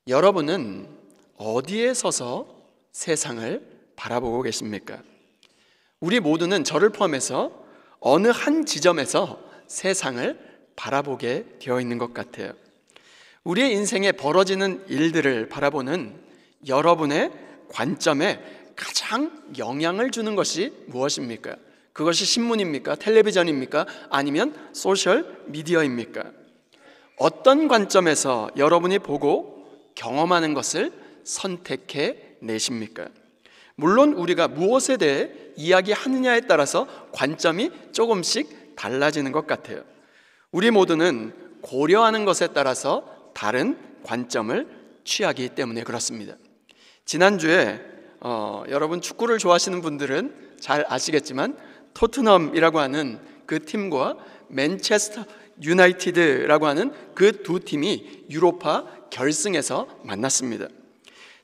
여러분은 어디에 서서 세상을 바라보고 계십니까? 우리 모두는 저를 포함해서 어느 한 지점에서 세상을 바라보게 되어 있는 것 같아요. 우리의 인생에 벌어지는 일들을 바라보는 여러분의 관점에 가장 영향을 주는 것이 무엇입니까? 그것이 신문입니까? 텔레비전입니까? 아니면 소셜 미디어입니까? 어떤 관점에서 여러분이 보고 경험하는 것을 선택해 내십니까? 물론 우리가 무엇에 대해 이야기하느냐에 따라서 관점이 조금씩 달라지는 것 같아요. 우리 모두는 고려하는 것에 따라서 다른 관점을 취하기 때문에 그렇습니다. 지난주에 여러분 축구를 좋아하시는 분들은 잘 아시겠지만 토트넘이라고 하는 그 팀과 맨체스터 유나이티드라고 하는 그 두 팀이 유로파 결승에서 만났습니다.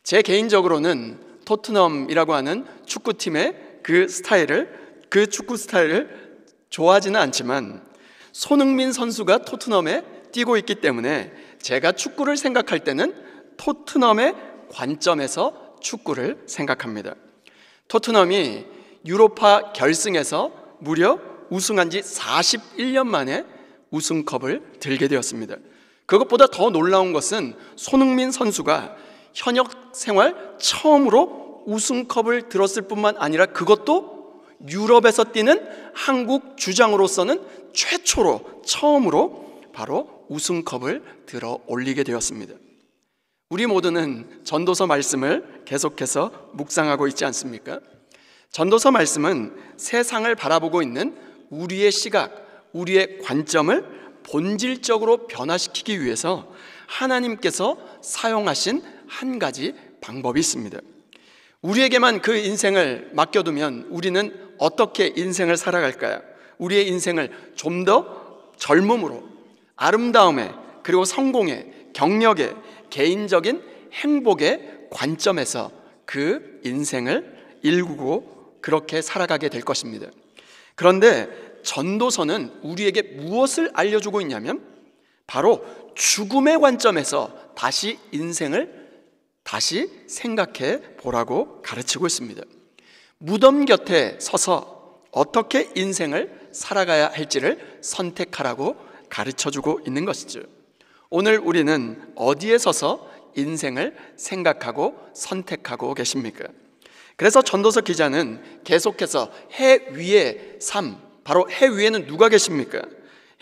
제 개인적으로는 토트넘이라고 하는 축구팀의 그 축구 스타일을 좋아하지는 않지만 손흥민 선수가 토트넘에 뛰고 있기 때문에 제가 축구를 생각할 때는 토트넘의 관점에서 축구를 생각합니다. 토트넘이 유로파 결승에서 무려 우승한 지 41년 만에 우승컵을 들게 되었습니다. 그것보다 더 놀라운 것은 손흥민 선수가 현역 생활 처음으로 우승컵을 들었을 뿐만 아니라 그것도 유럽에서 뛰는 한국 주장으로서는 처음으로 바로 우승컵을 들어 올리게 되었습니다. 우리 모두는 전도서 말씀을 계속해서 묵상하고 있지 않습니까? 전도서 말씀은 세상을 바라보고 있는 우리의 시각, 우리의 관점을 본질적으로 변화시키기 위해서 하나님께서 사용하신 한 가지 방법이 있습니다. 우리에게만 그 인생을 맡겨두면 우리는 어떻게 인생을 살아갈까요? 우리의 인생을 좀 더 젊음으로, 아름다움에, 그리고 성공에, 경력에, 개인적인 행복의 관점에서 그 인생을 일구고 그렇게 살아가게 될 것입니다. 그런데 전도서는 우리에게 무엇을 알려주고 있냐면 바로 죽음의 관점에서 다시 인생을 다시 생각해 보라고 가르치고 있습니다. 무덤 곁에 서서 어떻게 인생을 살아가야 할지를 선택하라고 가르쳐주고 있는 것이죠. 오늘 우리는 어디에 서서 인생을 생각하고 선택하고 계십니까? 그래서 전도서 기자는 계속해서 해 위의 삶, 바로 해 위에는 누가 계십니까?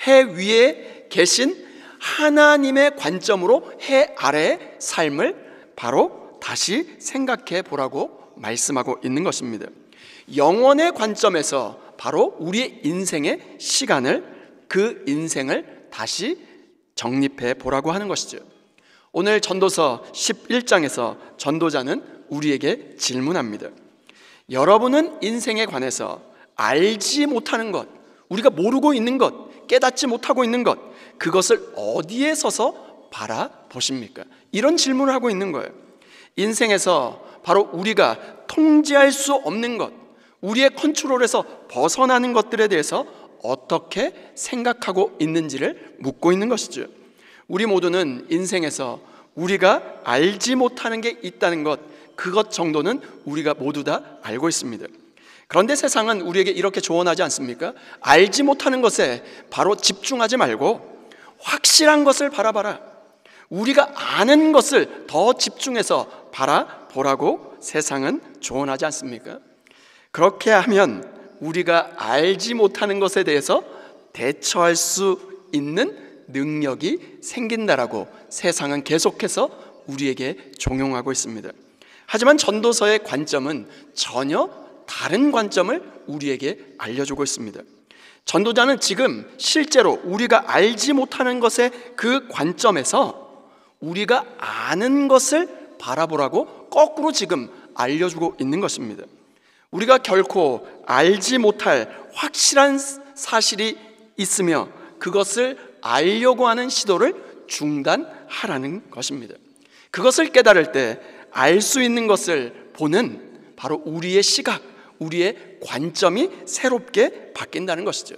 해 위에 계신 하나님의 관점으로 해 아래의 삶을 바로 다시 생각해 보라고 말씀하고 있는 것입니다. 영원의 관점에서 바로 우리의 인생의 시간을, 그 인생을 다시 정립해 보라고 하는 것이죠. 오늘 전도서 11장에서 전도자는 우리에게 질문합니다. 여러분은 인생에 관해서 알지 못하는 것, 우리가 모르고 있는 것, 깨닫지 못하고 있는 것, 그것을 어디에 서서 바라보십니까? 이런 질문을 하고 있는 거예요. 인생에서 바로 우리가 통제할 수 없는 것, 우리의 컨트롤에서 벗어나는 것들에 대해서 어떻게 생각하고 있는지를 묻고 있는 것이죠. 우리 모두는 인생에서 우리가 알지 못하는 게 있다는 것, 그것 정도는 우리가 모두 다 알고 있습니다. 그런데 세상은 우리에게 이렇게 조언하지 않습니까? 알지 못하는 것에 바로 집중하지 말고 확실한 것을 바라봐라. 우리가 아는 것을 더 집중해서 바라보라고 세상은 조언하지 않습니까? 그렇게 하면 우리가 알지 못하는 것에 대해서 대처할 수 있는 능력이 생긴다라고 세상은 계속해서 우리에게 종용하고 있습니다. 하지만 전도서의 관점은 전혀 다른 관점을 우리에게 알려주고 있습니다. 전도자는 지금 실제로 우리가 알지 못하는 것의 그 관점에서 우리가 아는 것을 바라보라고 거꾸로 지금 알려주고 있는 것입니다. 우리가 결코 알지 못할 확실한 사실이 있으며 그것을 알려고 하는 시도를 중단하라는 것입니다. 그것을 깨달을 때 알 수 있는 것을 보는 바로 우리의 시각, 우리의 관점이 새롭게 바뀐다는 것이죠.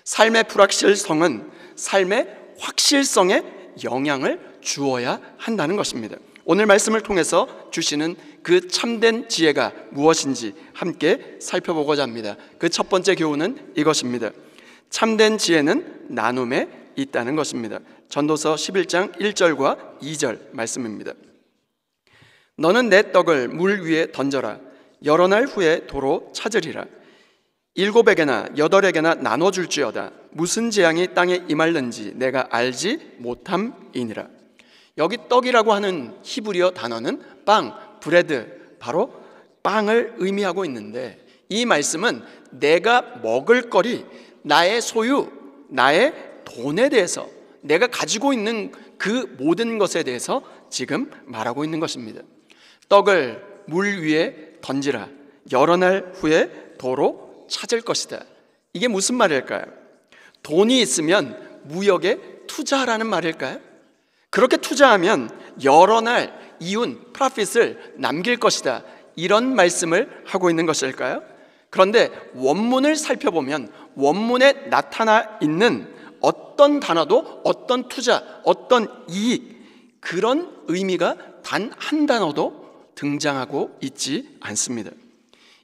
삶의 불확실성은 삶의 확실성에 영향을 주어야 한다는 것입니다. 오늘 말씀을 통해서 주시는 그 참된 지혜가 무엇인지 함께 살펴보고자 합니다. 그 첫 번째 교훈은 이것입니다. 참된 지혜는 나눔에 있다는 것입니다. 전도서 11장 1절과 2절 말씀입니다. 너는 내 떡을 물 위에 던져라. 여러 날 후에 도로 찾으리라. 7에게나 8에게나 나눠줄지어다. 무슨 재앙이 땅에 임할는지 내가 알지 못함이니라. 여기 떡이라고 하는 히브리어 단어는 빵, 브레드, 바로 빵을 의미하고 있는데, 이 말씀은 내가 먹을 거리, 나의 소유, 나의 돈에 대해서, 내가 가지고 있는 그 모든 것에 대해서 지금 말하고 있는 것입니다. 떡을 물 위에 던지라. 여러 날 후에 도로 찾을 것이다. 이게 무슨 말일까요? 돈이 있으면 무역에 투자하라는 말일까요? 그렇게 투자하면 여러 날 이윤, 프로핏을 남길 것이다. 이런 말씀을 하고 있는 것일까요? 그런데 원문을 살펴보면 원문에 나타나 있는 어떤 단어도 어떤 투자, 어떤 이익, 그런 의미가 단 한 단어도 등장하고 있지 않습니다.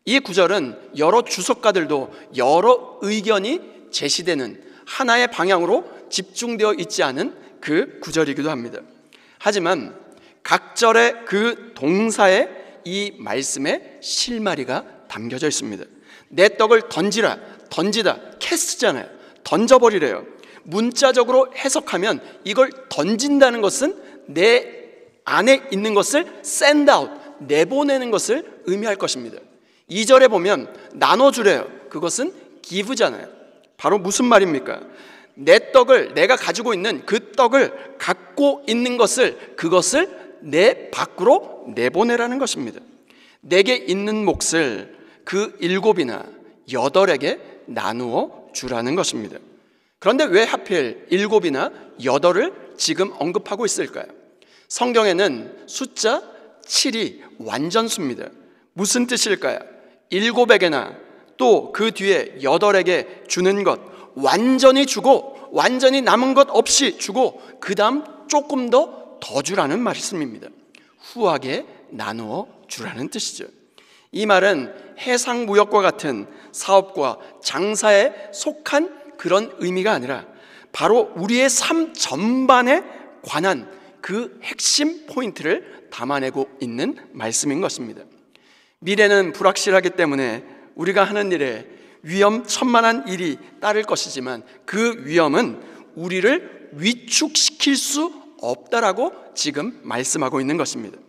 이 구절은 여러 주석가들도 여러 의견이 제시되는 하나의 방향으로 집중되어 있지 않은 그 구절이기도 합니다. 하지만 각 절의 그 동사에 이 말씀에 실마리가 담겨져 있습니다. 내 떡을 던지라, 던지다, 캐스트잖아요. 던져버리래요. 문자적으로 해석하면 이걸 던진다는 것은 내 안에 있는 것을 send out, 내보내는 것을 의미할 것입니다. 2절에 보면 나눠주래요. 그것은 give잖아요. 바로 무슨 말입니까? 내 떡을, 내가 가지고 있는 그 떡을 갖고 있는 것을, 그것을 내 밖으로 내보내라는 것입니다. 내게 있는 몫을 그 7이나 8에게 나누어 주라는 것입니다. 그런데 왜 하필 7이나 8을 지금 언급하고 있을까요? 성경에는 숫자 7이 완전수입니다. 무슨 뜻일까요? 7에게나 또 그 뒤에 8에게 주는 것, 완전히 주고 완전히 남은 것 없이 주고 그 다음 조금 더 주라는 말씀입니다. 후하게 나누어 주라는 뜻이죠. 이 말은 해상무역과 같은 사업과 장사에 속한 그런 의미가 아니라 바로 우리의 삶 전반에 관한 그 핵심 포인트를 담아내고 있는 말씀인 것입니다. 미래는 불확실하기 때문에 우리가 하는 일에 위험천만한 일이 따를 것이지만 그 위험은 우리를 위축시킬 수 없다라고 지금 말씀하고 있는 것입니다.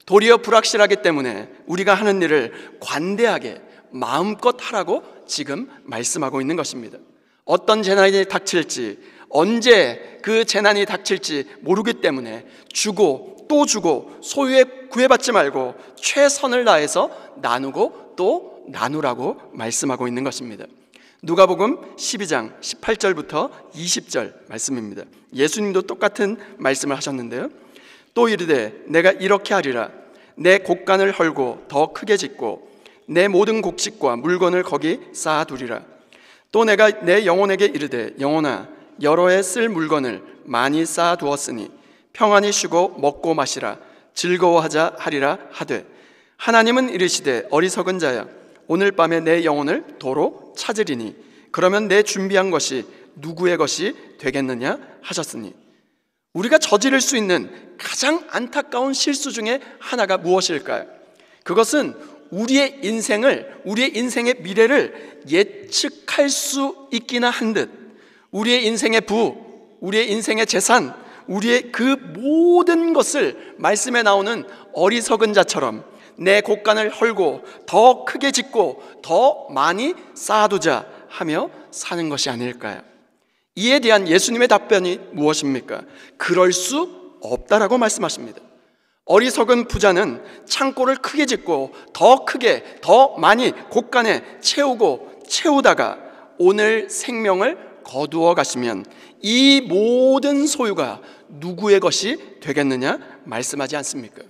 도리어 불확실하기 때문에 우리가 하는 일을 관대하게 마음껏 하라고 지금 말씀하고 있는 것입니다. 어떤 재난이 닥칠지, 언제 그 재난이 닥칠지 모르기 때문에 주고 또 주고 소유에 구애받지 말고 최선을 다해서 나누고 또 나누라고 말씀하고 있는 것입니다. 누가복음 12장 18절부터 20절 말씀입니다. 예수님도 똑같은 말씀을 하셨는데요. 또 이르되 내가 이렇게 하리라. 내 곡간을 헐고 더 크게 짓고 내 모든 곡식과 물건을 거기 쌓아두리라. 또 내가 내 영혼에게 이르되 영혼아 여러 해 쓸 물건을 많이 쌓아두었으니 평안히 쉬고 먹고 마시라. 즐거워하자 하리라 하되 하나님은 이르시되 어리석은 자야 오늘 밤에 내 영혼을 도로 찾으리니 그러면 내 준비한 것이 누구의 것이 되겠느냐 하셨으니, 우리가 저지를 수 있는 가장 안타까운 실수 중에 하나가 무엇일까요? 그것은 우리의 인생의 미래를 예측할 수 있기나 한 듯 우리의 인생의 우리의 인생의 재산, 우리의 그 모든 것을 말씀에 나오는 어리석은 자처럼 내 곡간을 헐고 더 크게 짓고 더 많이 쌓아두자 하며 사는 것이 아닐까요? 이에 대한 예수님의 답변이 무엇입니까? 그럴 수 없다라고 말씀하십니다. 어리석은 부자는 창고를 크게 짓고 더 크게 더 많이 곡간에 채우다가 오늘 생명을 거두어 가시면 이 모든 소유가 누구의 것이 되겠느냐 말씀하지 않습니까?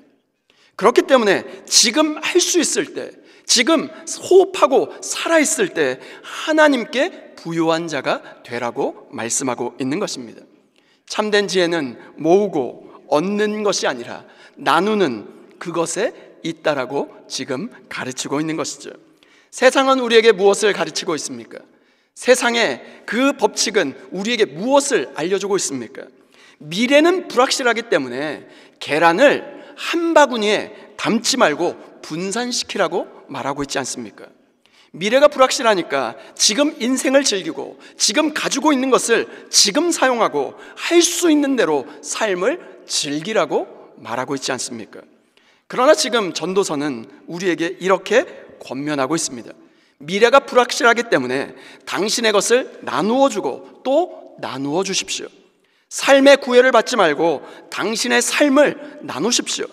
그렇기 때문에 지금 할 수 있을 때, 지금 호흡하고 살아있을 때 하나님께 부요한 자가 되라고 말씀하고 있는 것입니다. 참된 지혜는 모으고 얻는 것이 아니라 나누는 그것에 있다라고 지금 가르치고 있는 것이죠. 세상은 우리에게 무엇을 가르치고 있습니까? 세상의 그 법칙은 우리에게 무엇을 알려주고 있습니까? 미래는 불확실하기 때문에 계란을 한 바구니에 담지 말고 분산시키라고 말하고 있지 않습니까? 미래가 불확실하니까 지금 인생을 즐기고 지금 가지고 있는 것을 지금 사용하고 할 수 있는 대로 삶을 즐기라고 말하고 있지 않습니까? 그러나 지금 전도서는 우리에게 이렇게 권면하고 있습니다. 미래가 불확실하기 때문에 당신의 것을 나누어 주고 또 나누어 주십시오. 삶의 구애를 받지 말고 당신의 삶을 나누십시오.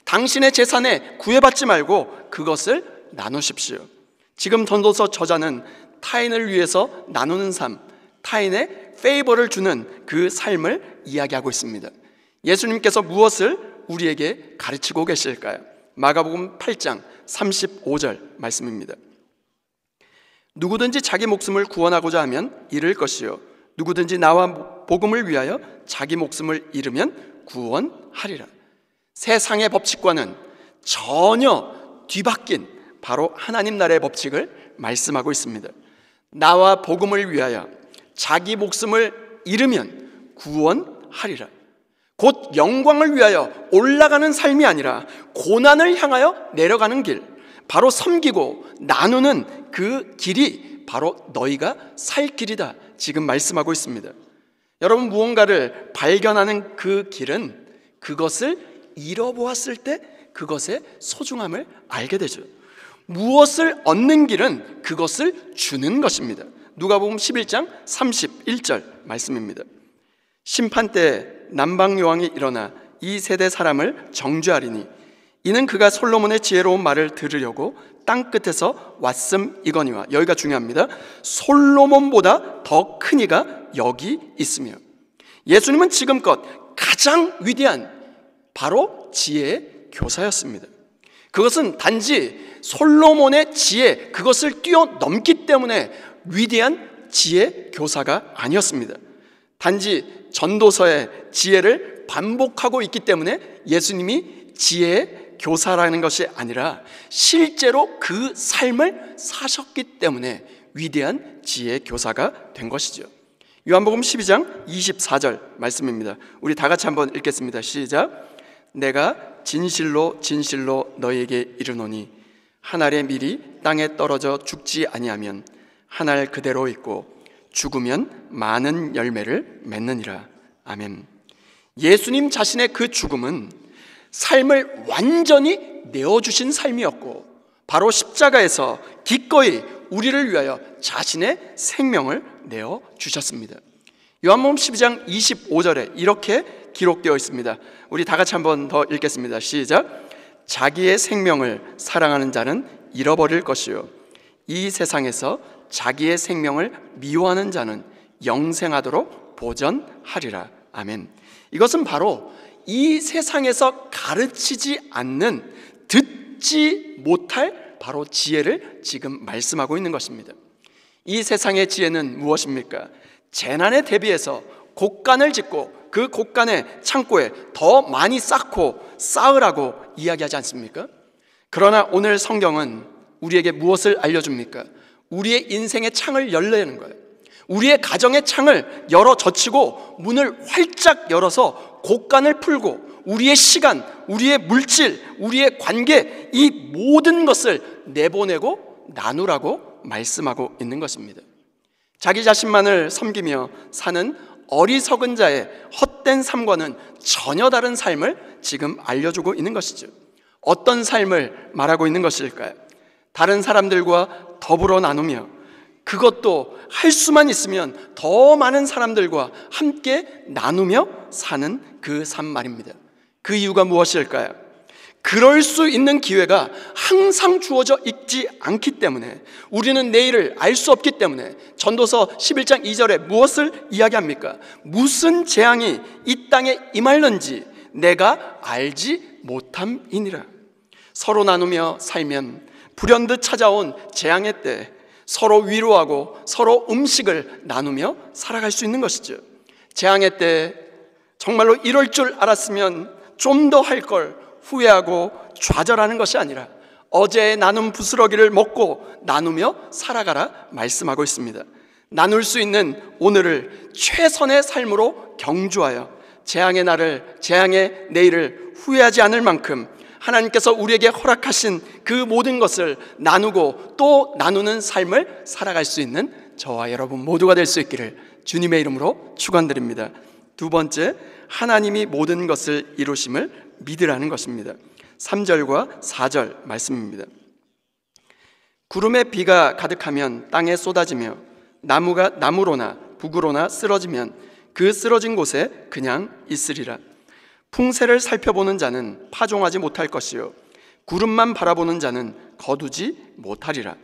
당신의 재산에 구애받지 말고 그것을 나누십시오. 지금 전도서 저자는 타인을 위해서 나누는 삶, 타인의 페이버를 주는 그 삶을 이야기하고 있습니다. 예수님께서 무엇을 우리에게 가르치고 계실까요? 마가복음 8장 35절 말씀입니다. 누구든지 자기 목숨을 구원하고자 하면 잃을 것이요 누구든지 나와 복음을 위하여 자기 목숨을 잃으면 구원하리라. 세상의 법칙과는 전혀 뒤바뀐 바로 하나님 나라의 법칙을 말씀하고 있습니다. 나와 복음을 위하여 자기 목숨을 잃으면 구원하리라. 곧 영광을 위하여 올라가는 삶이 아니라 고난을 향하여 내려가는 길, 바로 섬기고 나누는 그 길이 바로 너희가 살 길이다 지금 말씀하고 있습니다. 여러분, 무언가를 발견하는 그 길은 그것을 잃어보았을 때 그것의 소중함을 알게 되죠. 무엇을 얻는 길은 그것을 주는 것입니다. 누가복음 11장 31절 말씀입니다. 심판 때 남방 여왕이 일어나 이 세대 사람을 정죄하리니 이는 그가 솔로몬의 지혜로운 말을 들으려고 땅끝에서 왔음이거니와. 여기가 중요합니다. 솔로몬보다 더 큰 이가 여기 있으며. 예수님은 지금껏 가장 위대한 바로 지혜의 교사였습니다. 그것은 단지 솔로몬의 지혜, 그것을 뛰어넘기 때문에 위대한 지혜 교사가 아니었습니다. 단지 전도서의 지혜를 반복하고 있기 때문에 예수님이 지혜의 교사라는 것이 아니라 실제로 그 삶을 사셨기 때문에 위대한 지혜의 교사가 된 것이죠. 요한복음 12장 24절 말씀입니다. 우리 다 같이 한번 읽겠습니다. 시작. 내가 진실로 진실로 너희에게 이르노니 한 알의 밀이 땅에 떨어져 죽지 아니하면 한 알 그대로 있고 죽으면 많은 열매를 맺느니라. 아멘. 예수님 자신의 그 죽음은 삶을 완전히 내어주신 삶이었고 바로 십자가에서 기꺼이 우리를 위하여 자신의 생명을 내어주셨습니다. 요한복음 12장 25절에 이렇게 기록되어 있습니다. 우리 다 같이 한번 더 읽겠습니다. 시작. 자기의 생명을 사랑하는 자는 잃어버릴 것이요 이 세상에서 자기의 생명을 미워하는 자는 영생하도록 보전하리라. 아멘. 이것은 바로 이 세상에서 가르치지 않는, 듣지 못할 바로 지혜를 지금 말씀하고 있는 것입니다. 이 세상의 지혜는 무엇입니까? 재난에 대비해서 곡간을 짓고 그 곡간의 창고에 더 많이 쌓고 쌓으라고 이야기하지 않습니까? 그러나 오늘 성경은 우리에게 무엇을 알려줍니까? 우리의 인생의 창을 열려는 거예요. 우리의 가정의 창을 열어 젖히고 문을 활짝 열어서 곡간을 풀고 우리의 시간, 우리의 물질, 우리의 관계, 이 모든 것을 내보내고 나누라고 말씀하고 있는 것입니다. 자기 자신만을 섬기며 사는 어리석은 자의 헛된 삶과는 전혀 다른 삶을 지금 알려주고 있는 것이죠. 어떤 삶을 말하고 있는 것일까요? 다른 사람들과 더불어 나누며, 그것도 할 수만 있으면 더 많은 사람들과 함께 나누며 사는 그 삶 말입니다. 그 이유가 무엇일까요? 그럴 수 있는 기회가 항상 주어져 있지 않기 때문에, 우리는 내일을 알 수 없기 때문에 전도서 11장 2절에 무엇을 이야기합니까? 무슨 재앙이 이 땅에 임할는지 내가 알지 못함이니라. 서로 나누며 살면 불현듯 찾아온 재앙의 때 서로 위로하고 서로 음식을 나누며 살아갈 수 있는 것이죠. 재앙의 때 정말로 이럴 줄 알았으면 좀 더 할 걸 후회하고 좌절하는 것이 아니라 어제의 나눈 부스러기를 먹고 나누며 살아가라 말씀하고 있습니다. 나눌 수 있는 오늘을 최선의 삶으로 경주하여 재앙의 내일을 후회하지 않을 만큼 하나님께서 우리에게 허락하신 그 모든 것을 나누고 또 나누는 삶을 살아갈 수 있는 저와 여러분 모두가 될 수 있기를 주님의 이름으로 축원드립니다. 두 번째, 하나님이 모든 것을 이루심을 믿으라는 것입니다. 3절과 4절 말씀입니다. 구름에 비가 가득하면 땅에 쏟아지며 나무가 나무로나 북으로나 쓰러지면 그 쓰러진 곳에 그냥 있으리라. 풍세를 살펴보는 자는 파종하지 못할 것이요 구름만 바라보는 자는 거두지 못하리라.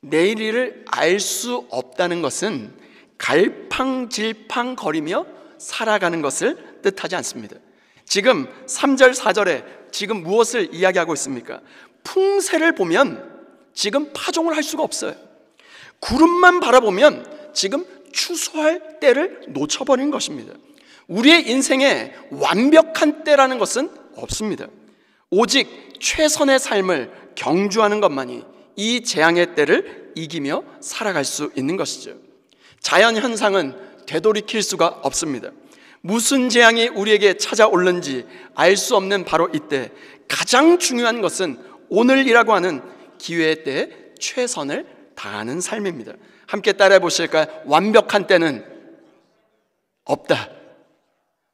내일 일을 알 수 없다는 것은 갈팡질팡 거리며 살아가는 것을 뜻하지 않습니다. 지금 3절 4절에 지금 무엇을 이야기하고 있습니까? 풍세를 보면 지금 파종을 할 수가 없어요. 구름만 바라보면 지금 추수할 때를 놓쳐버린 것입니다. 우리의 인생에 완벽한 때라는 것은 없습니다. 오직 최선의 삶을 경주하는 것만이 이 재앙의 때를 이기며 살아갈 수 있는 것이죠. 자연현상은 되돌이킬 수가 없습니다. 무슨 재앙이 우리에게 찾아올는지 알 수 없는 바로 이때 가장 중요한 것은 오늘이라고 하는 기회의 때에 최선을 다하는 삶입니다. 함께 따라해 보실까요? 완벽한 때는 없다.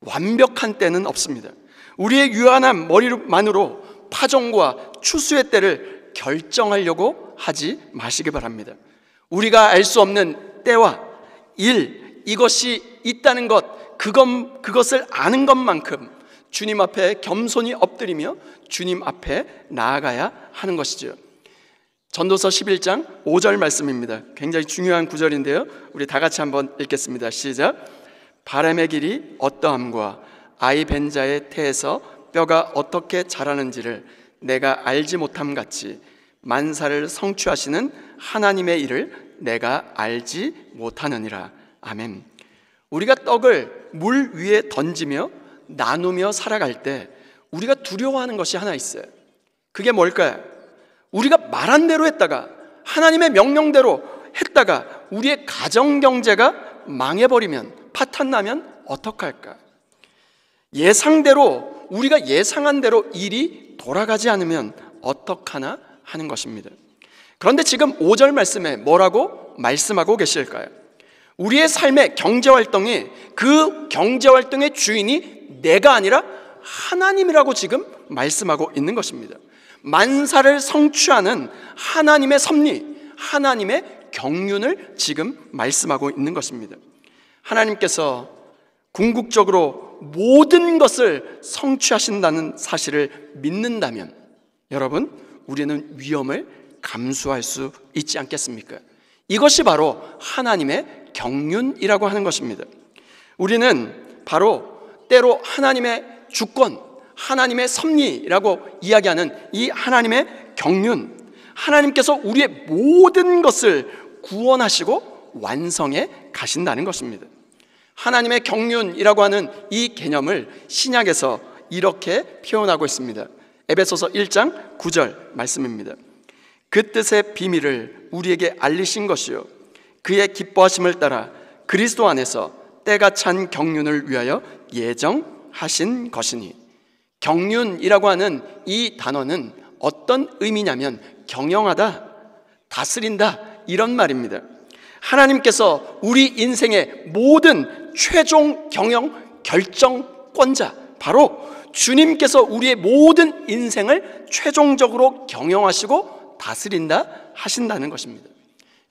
완벽한 때는 없습니다. 우리의 유한한 머리만으로 파종과 추수의 때를 결정하려고 하지 마시기 바랍니다. 우리가 알 수 없는 때와 일, 이것이 있다는 것, 그것을 아는 것만큼 주님 앞에 겸손히 엎드리며 주님 앞에 나아가야 하는 것이죠. 전도서 11장 5절 말씀입니다. 굉장히 중요한 구절인데요, 우리 다 같이 한번 읽겠습니다. 시작. 바람의 길이 어떠함과 아이 벤 자의 태에서 뼈가 어떻게 자라는지를 내가 알지 못함 같이 만사를 성취하시는 하나님의 일을 내가 알지 못하느니라. 아멘. 우리가 떡을 물 위에 던지며 나누며 살아갈 때 우리가 두려워하는 것이 하나 있어요. 그게 뭘까요? 우리가 말한 대로 했다가, 하나님의 명령대로 했다가 우리의 가정경제가 망해버리면, 파탄나면 어떡할까? 예상대로, 우리가 예상한 대로 일이 돌아가지 않으면 어떡하나 하는 것입니다. 그런데 지금 5절 말씀에 뭐라고 말씀하고 계실까요? 우리의 삶의 경제활동이, 그 경제활동의 주인이 내가 아니라 하나님이라고 지금 말씀하고 있는 것입니다. 만사를 성취하는 하나님의 섭리, 하나님의 경륜을 지금 말씀하고 있는 것입니다. 하나님께서 궁극적으로 모든 것을 성취하신다는 사실을 믿는다면 여러분, 우리는 위험을 감수할 수 있지 않겠습니까? 이것이 바로 하나님의 경륜이라고 하는 것입니다. 우리는 바로 때로 하나님의 주권, 하나님의 섭리라고 이야기하는 이 하나님의 경륜, 하나님께서 우리의 모든 것을 구원하시고 완성해 가신다는 것입니다. 하나님의 경륜이라고 하는 이 개념을 신약에서 이렇게 표현하고 있습니다. 에베소서 1장 9절 말씀입니다. 그 뜻의 비밀을 우리에게 알리신 것이요 그의 기뻐하심을 따라 그리스도 안에서 때가 찬 경륜을 위하여 예정하신 것이니. 경륜이라고 하는 이 단어는 어떤 의미냐면 경영하다, 다스린다, 이런 말입니다. 하나님께서 우리 인생의 모든 최종 경영 결정권자, 바로 주님께서 우리의 모든 인생을 최종적으로 경영하시고 다스린다 하신다는 것입니다.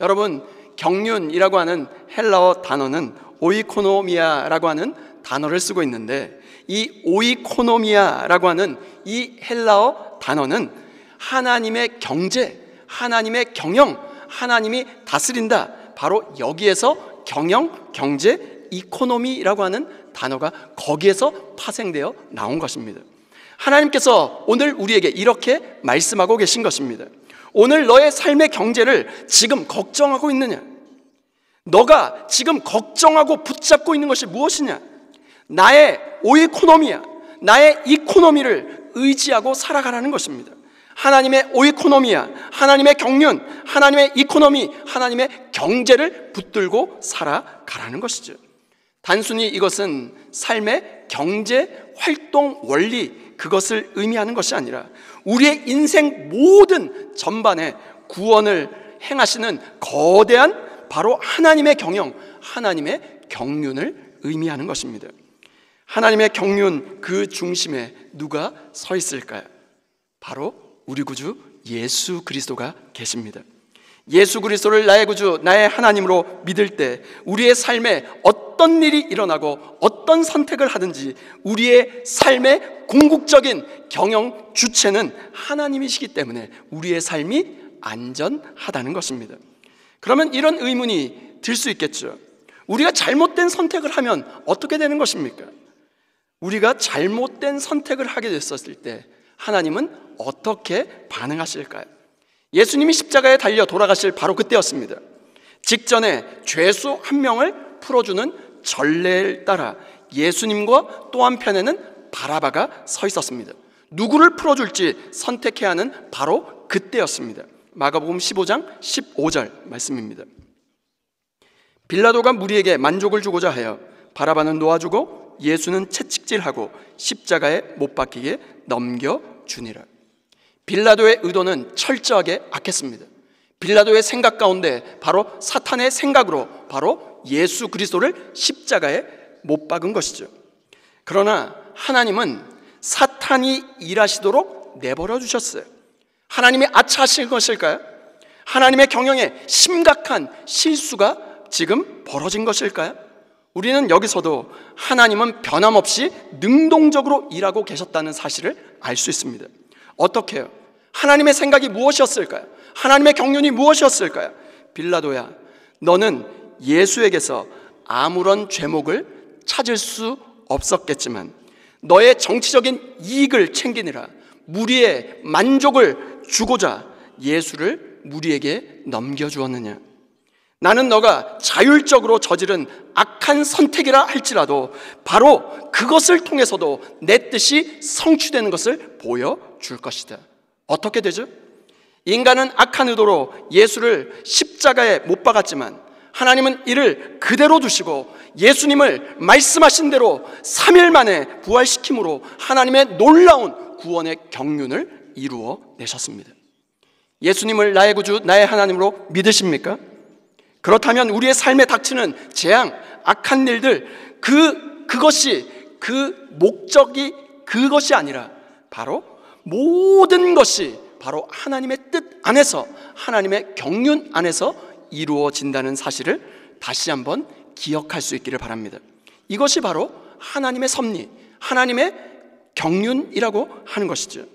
여러분, 경륜이라고 하는 헬라어 단어는 오이코노미아라고 하는 단어를 쓰고 있는데, 이 오이코노미아라고 하는 이 헬라어 단어는 하나님의 경제, 하나님의 경영, 하나님이 다스린다, 바로 여기에서 경영, 경제, 이코노미라고 하는 단어가 거기에서 파생되어 나온 것입니다. 하나님께서 오늘 우리에게 이렇게 말씀하고 계신 것입니다. 오늘 너의 삶의 경제를 지금 걱정하고 있느냐? 너가 지금 걱정하고 붙잡고 있는 것이 무엇이냐? 나의 오이코노미야, 나의 이코노미를 의지하고 살아가라는 것입니다. 하나님의 오이코노미야, 하나님의 경륜, 하나님의 이코노미, 하나님의 경제를 붙들고 살아가라는 것이죠. 단순히 이것은 삶의 경제 활동 원리, 그것을 의미하는 것이 아니라 우리의 인생 모든 전반에 구원을 행하시는 거대한 바로 하나님의 경영, 하나님의 경륜을 의미하는 것입니다. 하나님의 경륜 그 중심에 누가 서 있을까요? 바로 우리 구주 예수 그리스도가 계십니다. 예수 그리스도를 나의 구주, 나의 하나님으로 믿을 때 우리의 삶에 어떤 일이 일어나고 어떤 선택을 하든지 우리의 삶의 궁극적인 경영 주체는 하나님이시기 때문에 우리의 삶이 안전하다는 것입니다. 그러면 이런 의문이 들 수 있겠죠. 우리가 잘못된 선택을 하면 어떻게 되는 것입니까? 우리가 잘못된 선택을 하게 됐었을 때 하나님은 어떻게 반응하실까요? 예수님이 십자가에 달려 돌아가실 바로 그때였습니다. 직전에 죄수 한 명을 풀어주는 전례를 따라 예수님과 또 한편에는 바라바가 서 있었습니다. 누구를 풀어줄지 선택해야 하는 바로 그때였습니다. 마가복음 15장 15절 말씀입니다. 빌라도가 무리에게 만족을 주고자 하여 바라바는 놓아주고 예수는 채찍질하고 십자가에 못 박히게 넘겨주니라. 빌라도의 의도는 철저하게 악했습니다. 빌라도의 생각 가운데 바로 사탄의 생각으로 바로 예수 그리스도를 십자가에 못 박은 것이죠. 그러나 하나님은 사탄이 일하시도록 내버려 두셨어요. 하나님이 아차하실 것일까요? 하나님의 경영에 심각한 실수가 지금 벌어진 것일까요? 우리는 여기서도 하나님은 변함없이 능동적으로 일하고 계셨다는 사실을 알 수 있습니다. 어떻게 해요? 하나님의 생각이 무엇이었을까요? 하나님의 경륜이 무엇이었을까요? 빌라도야, 너는 예수에게서 아무런 죄목을 찾을 수 없었겠지만 너의 정치적인 이익을 챙기느라 무리의 만족을 주고자 예수를 무리에게 넘겨주었느냐? 나는 너가 자율적으로 저지른 악한 선택이라 할지라도 바로 그것을 통해서도 내 뜻이 성취되는 것을 보여줄 것이다. 어떻게 되죠? 인간은 악한 의도로 예수를 십자가에 못 박았지만 하나님은 이를 그대로 두시고 예수님을 말씀하신 대로 3일 만에 부활시킴으로 하나님의 놀라운 구원의 경륜을 이루어 내셨습니다. 예수님을 나의 구주, 나의 하나님으로 믿으십니까? 그렇다면 우리의 삶에 닥치는 재앙, 악한 일들, 그것이 그 목적이 그것이 아니라 바로 모든 것이 바로 하나님의 뜻 안에서, 하나님의 경륜 안에서 이루어진다는 사실을 다시 한번 기억할 수 있기를 바랍니다. 이것이 바로 하나님의 섭리, 하나님의 경륜이라고 하는 것이죠.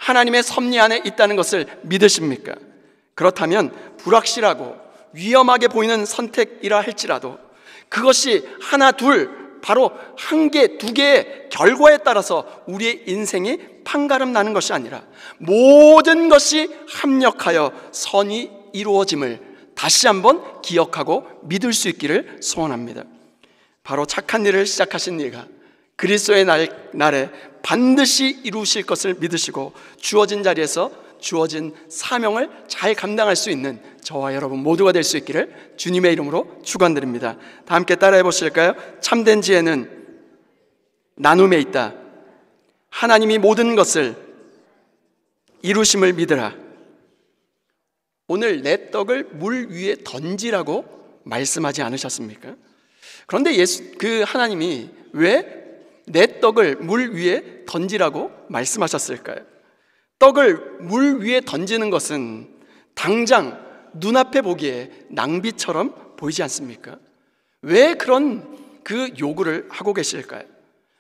하나님의 섭리 안에 있다는 것을 믿으십니까? 그렇다면 불확실하고 위험하게 보이는 선택이라 할지라도 그것이 하나, 둘, 바로 한 개, 두 개의 결과에 따라서 우리의 인생이 판가름 나는 것이 아니라 모든 것이 합력하여 선이 이루어짐을 다시 한번 기억하고 믿을 수 있기를 소원합니다. 바로 착한 일을 시작하신 이가 그리스도의 날에 반드시 이루실 것을 믿으시고 주어진 자리에서 주어진 사명을 잘 감당할 수 있는 저와 여러분 모두가 될 수 있기를 주님의 이름으로 축원드립니다. 다 함께 따라해 보실까요? 참된 지혜는 나눔에 있다. 하나님이 모든 것을 이루심을 믿으라. 오늘 내 떡을 물 위에 던지라고 말씀하지 않으셨습니까? 그런데 하나님이 왜 내 떡을 물 위에 던지라고 말씀하셨을까요? 떡을 물 위에 던지는 것은 당장 눈앞에 보기에 낭비처럼 보이지 않습니까? 왜 그런 그 요구를 하고 계실까요?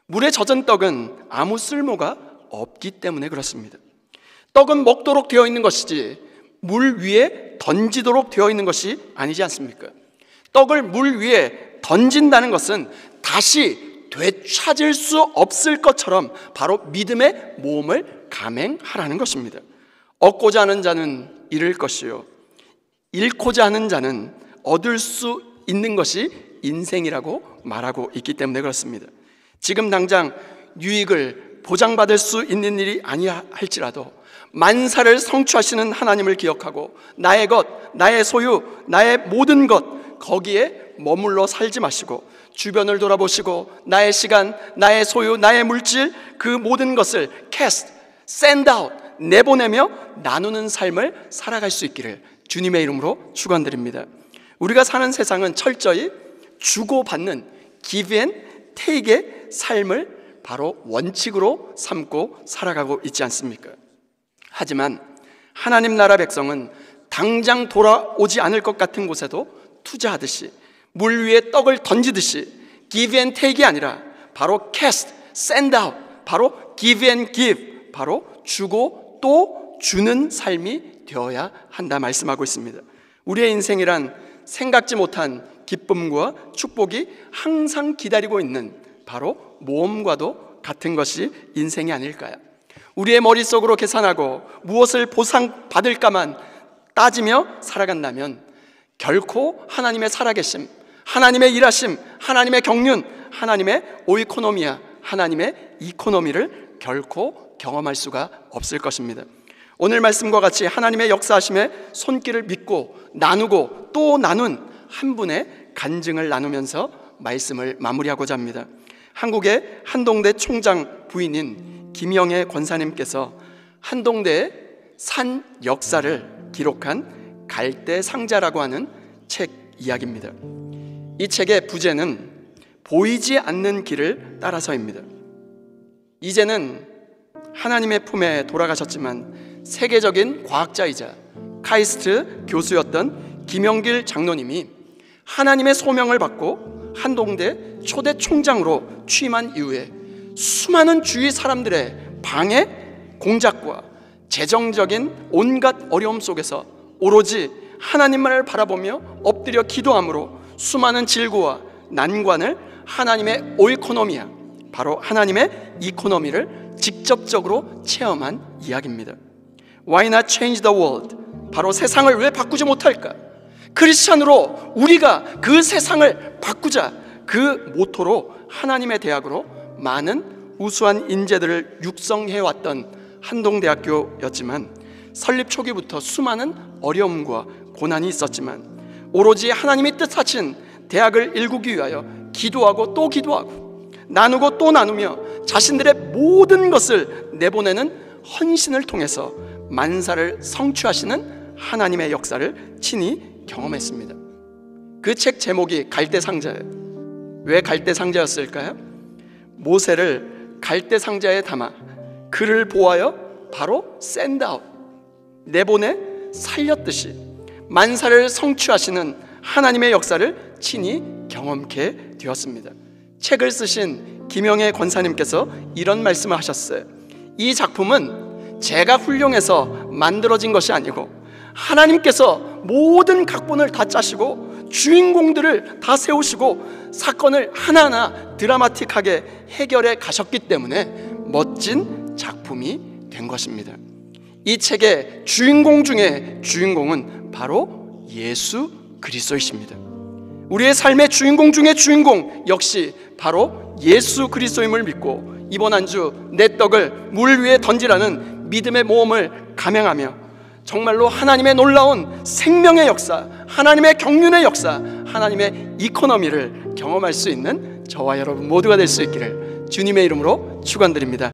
물에 젖은 떡은 아무 쓸모가 없기 때문에 그렇습니다. 떡은 먹도록 되어 있는 것이지 물 위에 던지도록 되어 있는 것이 아니지 않습니까? 떡을 물 위에 던진다는 것은 다시 되찾을 수 없을 것처럼 바로 믿음의 모험을 감행하라는 것입니다. 얻고자 하는 자는 잃을 것이요 잃고자 하는 자는 얻을 수 있는 것이 인생이라고 말하고 있기 때문에 그렇습니다. 지금 당장 유익을 보장받을 수 있는 일이 아니야 할지라도 만사를 성취하시는 하나님을 기억하고 나의 것, 나의 소유, 나의 모든 것 거기에 머물러 살지 마시고 주변을 돌아보시고 나의 시간, 나의 소유, 나의 물질 그 모든 것을 cast, send out, 내보내며 나누는 삶을 살아갈 수 있기를 주님의 이름으로 축원드립니다. 우리가 사는 세상은 철저히 주고받는 give and take의 삶을 바로 원칙으로 삼고 살아가고 있지 않습니까? 하지만 하나님 나라 백성은 당장 돌아오지 않을 것 같은 곳에도 투자하듯이 물 위에 떡을 던지듯이 give and take이 아니라 바로 cast, send out, 바로 give and give, 바로 주고 또 주는 삶이 되어야 한다 말씀하고 있습니다. 우리의 인생이란 생각지 못한 기쁨과 축복이 항상 기다리고 있는 바로 모험과도 같은 것이 인생이 아닐까요? 우리의 머릿속으로 계산하고 무엇을 보상받을까만 따지며 살아간다면 결코 하나님의 살아계심, 하나님의 일하심, 하나님의 경륜, 하나님의 오이코노미아, 하나님의 이코노미를 결코 경험할 수가 없을 것입니다. 오늘 말씀과 같이 하나님의 역사하심의 손길을 믿고 나누고 또 나눈 한 분의 간증을 나누면서 말씀을 마무리하고자 합니다. 한국의 한동대 총장 부인인 김영애 권사님께서 한동대의 산 역사를 기록한 갈대상자라고 하는 책 이야기입니다. 이 책의 부제는 보이지 않는 길을 따라서입니다. 이제는 하나님의 품에 돌아가셨지만 세계적인 과학자이자 카이스트 교수였던 김영길 장로님이 하나님의 소명을 받고 한동대 초대 총장으로 취임한 이후에 수많은 주위 사람들의 방해, 공작과 재정적인 온갖 어려움 속에서 오로지 하나님만을 바라보며 엎드려 기도함으로 수많은 질고와 난관을 하나님의 오이코노미아, 바로 하나님의 이코노미를 직접적으로 체험한 이야기입니다. Why not change the world? 바로 세상을 왜 바꾸지 못할까? 크리스찬으로 우리가 그 세상을 바꾸자, 그 모토로 하나님의 대학으로 많은 우수한 인재들을 육성해왔던 한동대학교였지만 설립 초기부터 수많은 어려움과 고난이 있었지만 오로지 하나님이 뜻하신 대학을 일구기 위하여 기도하고 또 기도하고 나누고 또 나누며 자신들의 모든 것을 내보내는 헌신을 통해서 만사를 성취하시는 하나님의 역사를 친히 경험했습니다. 그 책 제목이 갈대상자예요. 왜 갈대상자였을까요? 모세를 갈대상자에 담아 그를 보하여 바로 send out, 내보내 살렸듯이 만사를 성취하시는 하나님의 역사를 친히 경험케 되었습니다. 책을 쓰신 김영애 권사님께서 이런 말씀을 하셨어요. 이 작품은 제가 훌륭해서 만들어진 것이 아니고 하나님께서 모든 각본을 다 짜시고 주인공들을 다 세우시고 사건을 하나하나 드라마틱하게 해결해 가셨기 때문에 멋진 작품이 된 것입니다. 이 책의 주인공 중에 주인공은 바로 예수 그리스도이십니다. 우리의 삶의 주인공 중에 주인공 역시 바로 예수 그리스도임을 믿고 이번 한 주 내 떡을 물 위에 던지라는 믿음의 모험을 감행하며 정말로 하나님의 놀라운 생명의 역사, 하나님의 경륜의 역사, 하나님의 이코노미를 경험할 수 있는 저와 여러분 모두가 될 수 있기를 주님의 이름으로 축원드립니다.